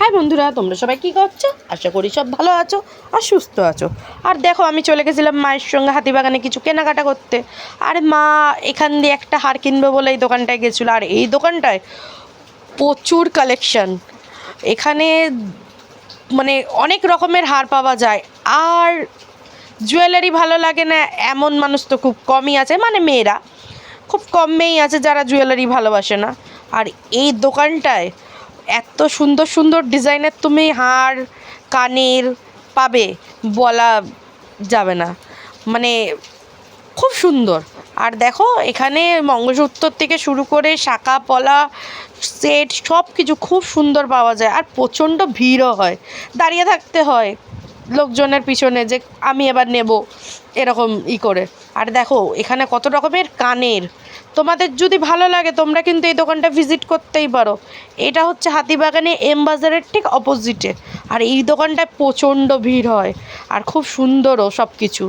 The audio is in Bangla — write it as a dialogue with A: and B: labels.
A: হাই বন্ধুরা, তোমরা সবাই কী করছো? আশা করি সব ভালো আছো আর সুস্থ আছো। আর দেখো, আমি চলে গেছিলাম মায়ের সঙ্গে হাতিবাগানে কিছু কেনাকাটা করতে। আর মা এখান দিয়ে একটা হার কিনবে বলে এই দোকানটায় গেছিলো। আর এই দোকানটায় প্রচুর কালেকশান। এখানে মানে অনেক রকমের হার পাওয়া যায়। আর জুয়েলারি ভালো লাগে না এমন মানুষ তো খুব কমই আছে, মানে মেয়েরা খুব কম মেয়েই আছে যারা জুয়েলারি ভালোবাসে না। আর এই দোকানটায় এত সুন্দর সুন্দর ডিজাইনের তুমি হার কানের পাবে, বলা যাবে না, মানে খুব সুন্দর। আর দেখো, এখানে মঙ্গলসূত্র থেকে শুরু করে শাঁখা পলা সেট সব কিছু খুব সুন্দর পাওয়া যায়। আর প্রচণ্ড ভিড়ও হয়, দাঁড়িয়ে থাকতে হয় লোকজনের পিছনে যে আমি এবার নেব এরকম করে। আর দেখো এখানে কত রকমের কানের, তোমাদের যদি ভালো লাগে তোমরা কিন্তু এই দোকানটা ভিজিট করতেই পারো। এটা হচ্ছে হাতিবাগানে এম বাজারের ঠিক অপোজিটে। আর এই দোকানটায় প্রচণ্ড ভিড় হয় আর খুব সুন্দরও সব কিছু।